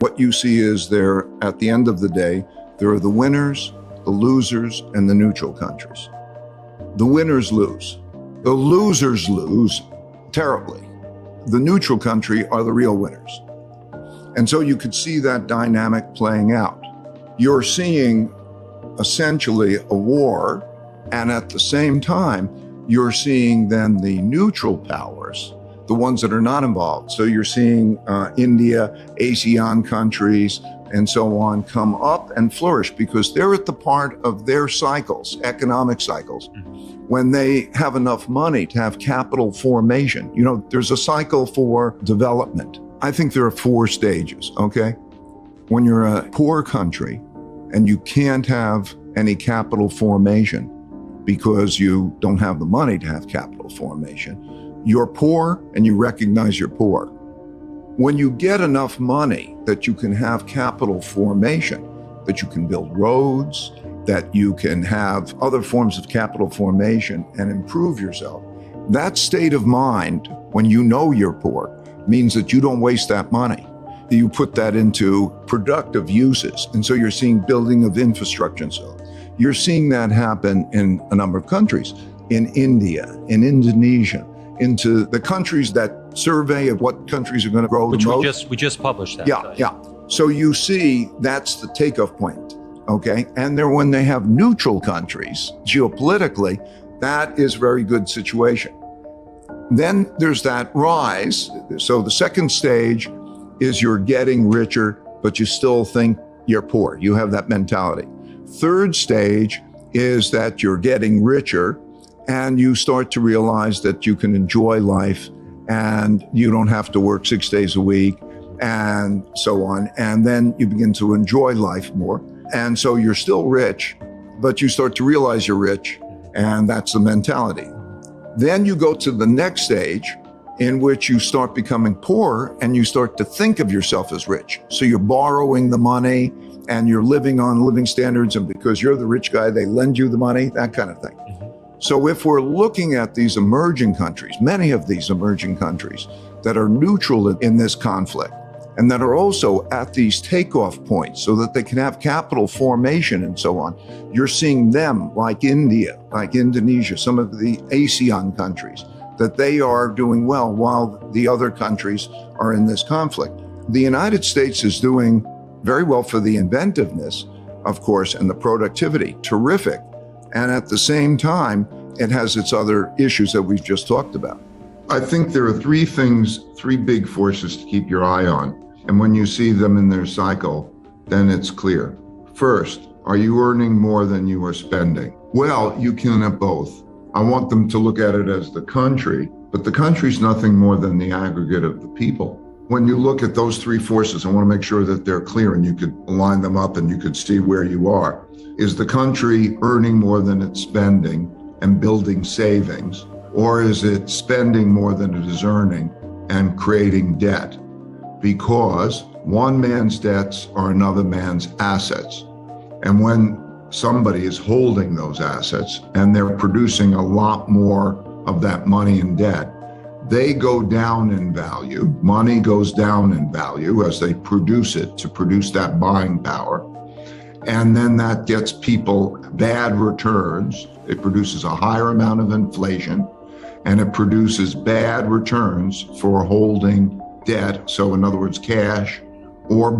What you see is there, at the end of the day, there are the winners, the losers, and the neutral countries. The winners lose. The losers lose terribly. The neutral country are the real winners. And so you could see that dynamic playing out. You're seeing essentially a war, and at the same time, you're seeing then the neutral powers, the ones that are not involved. So you're seeing India, ASEAN countries, and so on come up and flourish because they're at the part of their cycles, economic cycles, when they have enough money to have capital formation. You know, there's a cycle for development. I think there are 4 stages, okay? When you're a poor country and you can't have any capital formation because you don't have the money to have capital formation, you're poor and you recognize you're poor. When you get enough money that you can have capital formation, that you can build roads, that you can have other forms of capital formation and improve yourself, that state of mind, when you know you're poor, means that you don't waste that money. You put that into productive uses. And so you're seeing building of infrastructure and so on. You're seeing that happen in a number of countries, in India, in Indonesia, into the countries that survey of what countries are going to grow the most. We just published that. Yeah. So you see, that's the takeoff point, okay? And then when they have neutral countries, geopolitically, that is a very good situation. Then there's that rise. So the second stage is you're getting richer, but you still think you're poor. You have that mentality. Third stage is that you're getting richer and you start to realize that you can enjoy life and you don't have to work 6 days a week and so on. And then you begin to enjoy life more. And so you're still rich, but you start to realize you're rich, and that's the mentality. Then you go to the next stage in which you start becoming poor and you start to think of yourself as rich. So you're borrowing the money and you're living on living standards, and because you're the rich guy, they lend you the money, that kind of thing. So if we're looking at these emerging countries, many of these emerging countries that are neutral in this conflict and that are also at these takeoff points so that they can have capital formation and so on, you're seeing them like India, like Indonesia, some of the ASEAN countries, that they are doing well while the other countries are in this conflict. The United States is doing very well for the inventiveness, of course, and the productivity, terrific. And at the same time, it has its other issues that we've just talked about. I think there are 3 big forces to keep your eye on. And when you see them in their cycle, then it's clear. First, are you earning more than you are spending? Well, you can have both. I want them to look at it as the country, but the country's nothing more than the aggregate of the people. When you look at those 3 forces, I want to make sure that they're clear and you could line them up and you could see where you are. Is the country earning more than it's spending and building savings, or is it spending more than it is earning and creating debt? Because one man's debts are another man's assets. And when somebody is holding those assets and they're producing a lot more of that money in debt, they go down in value. Money goes down in value as they produce it to produce that buying power. And then that gets people bad returns. It produces a higher amount of inflation, and it produces bad returns for holding debt. So in other words, cash or bonds.